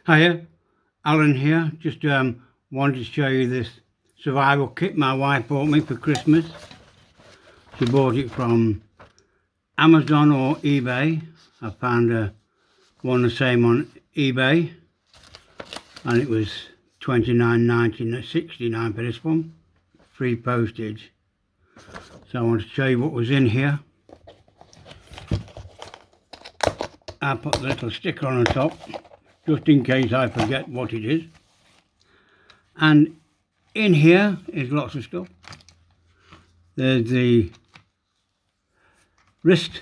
Hiya, Alan here. Just wanted to show you this survival kit my wife bought me for Christmas. She bought it from Amazon or eBay. I found one the same on eBay, and it was $29.99, $69 for this one, free postage. So I want to show you what was in here. I put the little sticker on the top, just in case I forget what it is. And in here is lots of stuff. There's the wrist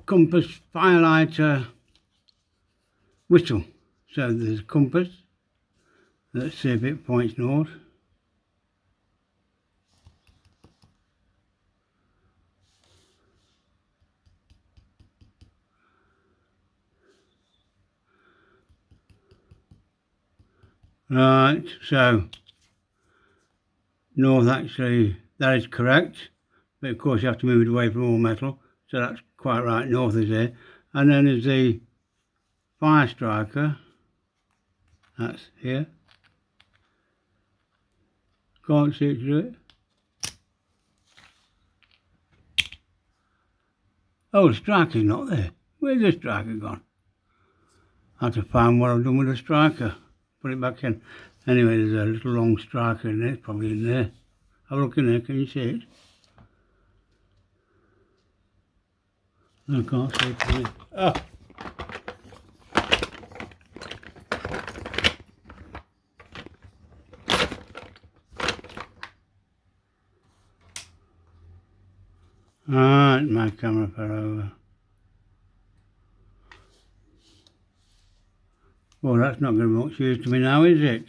compass, firelighter, whistle. So there's a compass. Let's see if it points north. Right, so north, actually that is correct, but of course you have to move it away from all metal, so that's quite right, north is there. And then there's the fire striker, that's here. Can't see it through it. Oh, the striker's not there. Where's the striker gone? I have to find what I've done with the striker, put it back in. Anyway, there's a little long striker in there, it's probably in there. Have a look in there, can you see it? I can't see it. Oh. Alright, my camera fell over. Well, that's not going to be much use to me now, is it?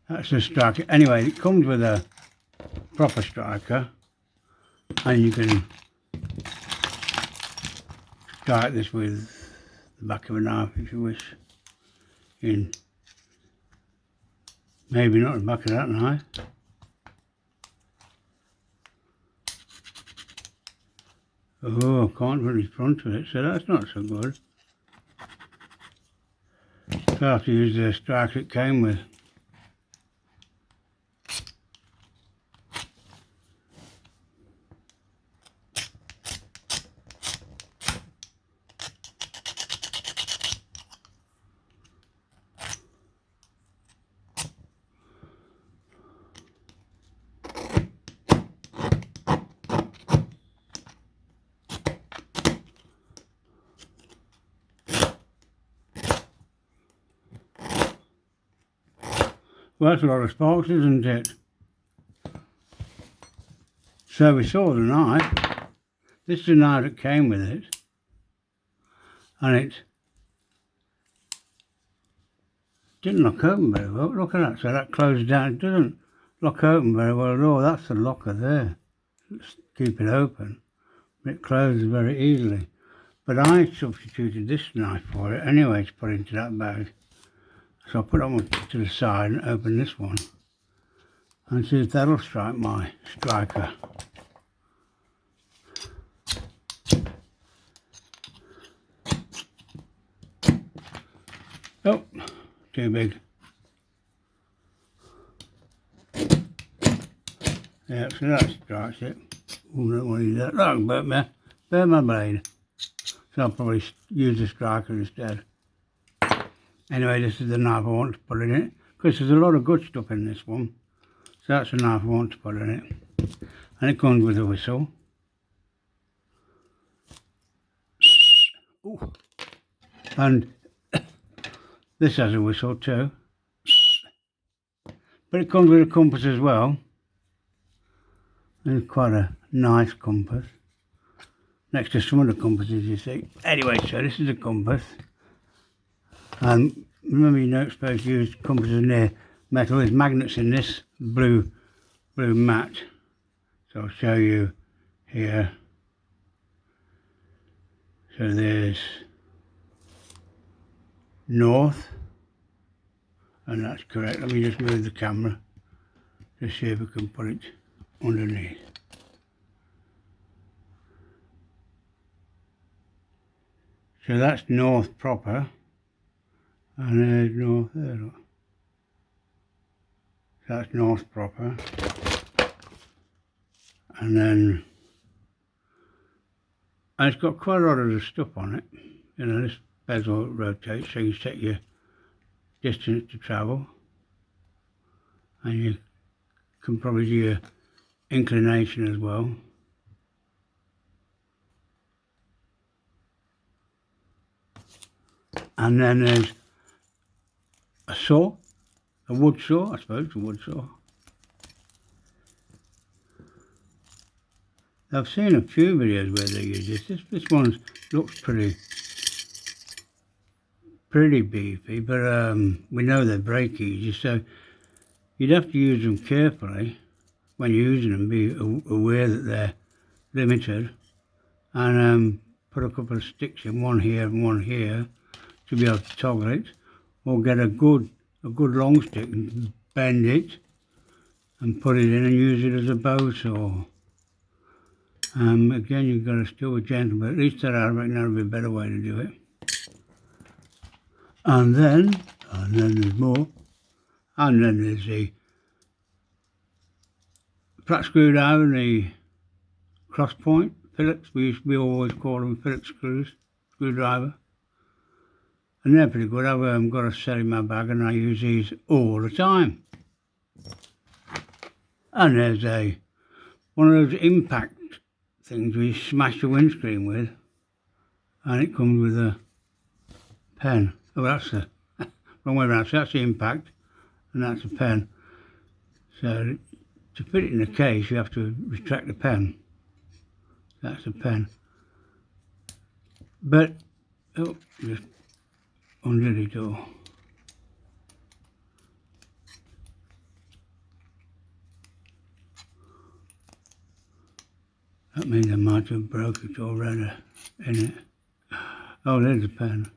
That's a striker. Anyway, it comes with a proper striker, and you can strike this with the back of a knife if you wish. In maybe not the back of that knife. Oh, I can't put the front of it, so that's not so good. So I have to use the striker it came with. Well, that's a lot of sparks, isn't it? So we saw the knife. This is the knife that came with it. And it didn't lock open very well. Look at that. So that closed down. It doesn't lock open very well at all. That's the locker there. Let's keep it open. It closes very easily. But I substituted this knife for it anyway to put into that bag. So I'll put that one to the side and open this one and see if that'll strike my striker. Oh, too big. Yeah, so that strikes it. Oh, don't want to use that. That burnt my blade. So I'll probably use the striker instead. Anyway, this is the knife I want to put in it, because there's a lot of good stuff in this one. So that's the knife I want to put in it. And it comes with a whistle. Ooh. And this has a whistle too. But it comes with a compass as well. It's quite a nice compass. Next to some of the compasses, you see. Anyway, so this is a compass. And remember, you're not supposed to use compasses near metal. There's magnets in this blue mat. So I'll show you here. So there's north, and that's correct. Let me just move the camera to see if we can put it underneath. So that's north proper, and there's north there, look. So that's north proper, and then and it's got quite a lot of the stuff on it. You know, this bezel rotates so you set your distance to travel, and you can probably do your inclination as well. And then there's a saw, a wood saw, I suppose, a wood saw. I've seen a few videos where they use this. This one looks pretty beefy, but we know they break easy, so you'd have to use them carefully when you're using them. Be aware that they're limited, and put a couple of sticks in, one here and one here, to be able to toggle it, or get a good long stick and bend it and put it in and use it as a bow saw. Again, you've got to still be gentle, but at least I reckon that would be a better way to do it. And then there's more. And then there's the flat screwdriver and the cross point Phillips. We always call them Phillips screwdriver. And they're pretty good. I've got a set in my bag and I use these all the time. And there's one of those impact things we smash the windscreen with, and it comes with a pen. Oh, that's the wrong way around. So that's the impact, and that's a pen. So to fit it in the case, you have to retract the pen. That's a pen. But just undid it all. That means I might have broke it already in it. Oh, there's a pen.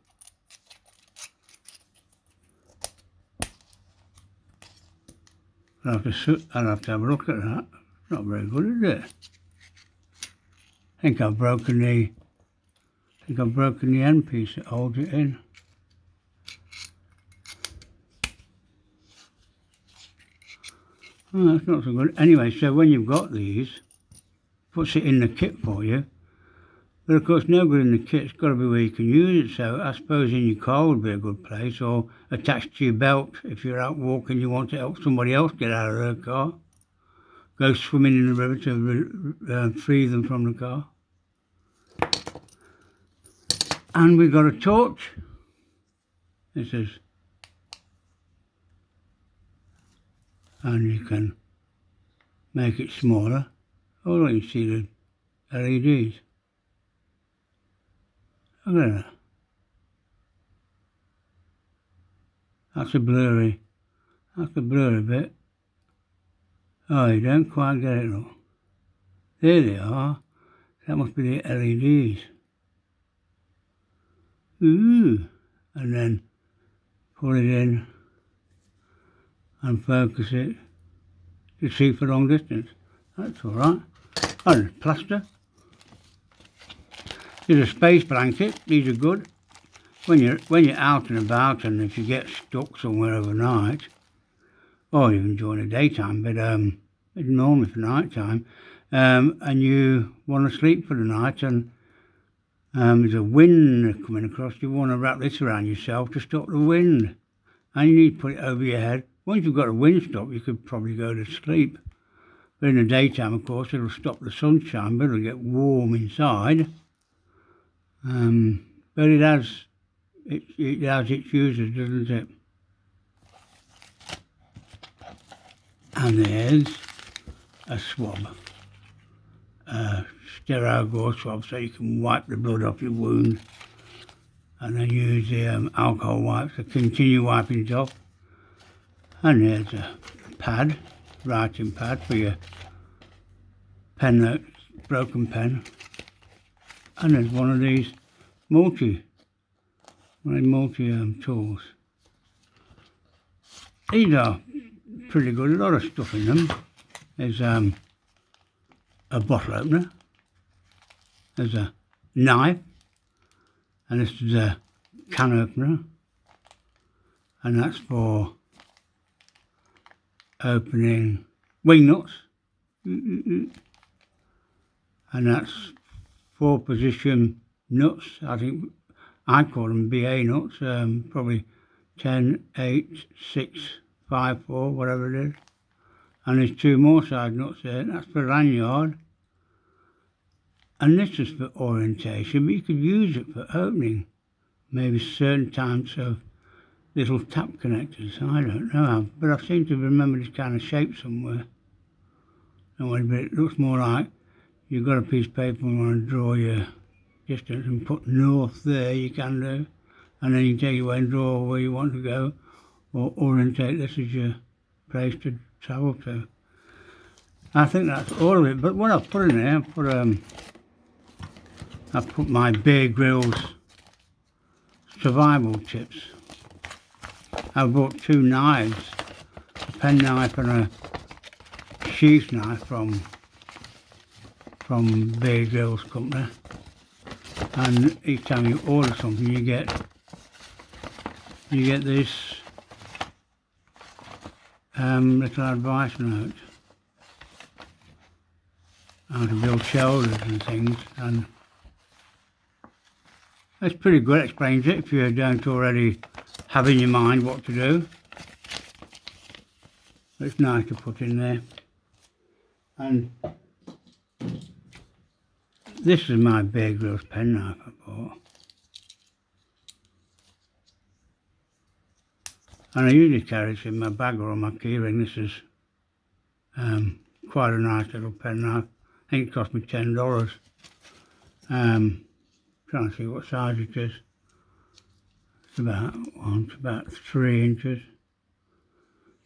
I'll have to have a look at that. It's not very good, is it? I think I've broken the end piece that holds it in. Oh, that's not so good. Anyway, so when you've got these, puts it in the kit for you. But of course, no good in the kit. It's got to be where you can use it. So I suppose in your car would be a good place, or attached to your belt if you're out walking. You want to help somebody else get out of their car. Go swimming in the river to free them from the car. And we've got a torch. This is, and you can make it smaller. Oh, you can see the LEDs. Look at that. That's a blurry bit. Oh, you don't quite get it, look. There they are. That must be the LEDs. Ooh. And then put it in and focus it to see for long distance. That's all right. Oh, there's plaster. There's a space blanket. These are good when you're out and about, and if you get stuck somewhere overnight, or even during the daytime, but it's normally for night time, and you want to sleep for the night, and there's a wind coming across. You want to wrap this around yourself to stop the wind, and you need to put it over your head. Once you've got a wind stop, you could probably go to sleep. But in the daytime, of course, it'll stop the sunshine, but it'll get warm inside. But it has its uses, doesn't it? And there's a swab, a sterile gauze swab, so you can wipe the blood off your wound, and then use the alcohol wipes to continue wiping it off. And there's a pad, writing pad for your pen, broken pen. And there's one of these multi tools. These are pretty good, a lot of stuff in them. There's a bottle opener, there's a knife, And this is a can opener, and that's for opening wing nuts, and that's 4-position nuts. I think I call them BA nuts, probably 10, 8, 6, 5, 4, whatever it is. And there's 2 more side nuts there, and that's for lanyard. And this is for orientation, but you could use it for opening maybe certain types of little tap connectors. I don't know, but I seem to remember this kind of shape somewhere. But it looks more like you've got a piece of paper and want to draw your distance and put north there, you can do. And then you take it away and draw where you want to go, or orientate this as your place to travel to. I think that's all of it, but what I've put in there, I've put my Bear Grylls survival tips. I've bought 2 knives, a pen knife and a sheath knife from Bear Grylls company. And each time you order something, you get this little advice note how to build shoulders and things, and it's pretty good. It explains it if you don't already have in your mind what to do. It's nice to put in there. And this is my Bear Grylls penknife I bought. And I usually carry this in my bag or on my keyring. This is quite a nice little penknife. I think it cost me $10. Trying to see what size it is. It's about 3 inches.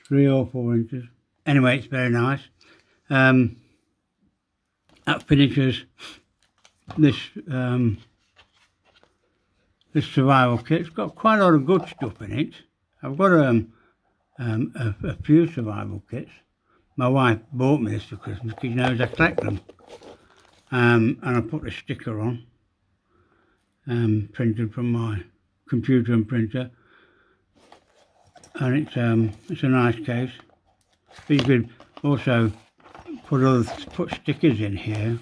3 or 4 inches. Anyway, it's very nice. That finishes this this survival kit. It's got quite a lot of good stuff in it. I've got a few survival kits. My wife bought me this for Christmas because she knows I collect them. And I put a sticker on, printed from my computer and printer. And it's a nice case. But you could also put stickers in here,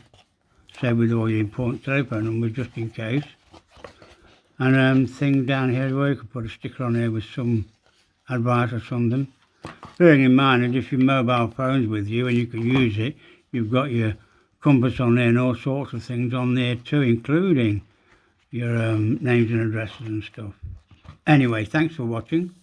say with all the important telephone numbers just in case. And things down here where you could put a sticker on here with some advice or something. Bearing in mind that if your mobile phone's with you and you can use it, you've got your compass on there and all sorts of things on there too, including your names and addresses and stuff. Anyway, thanks for watching.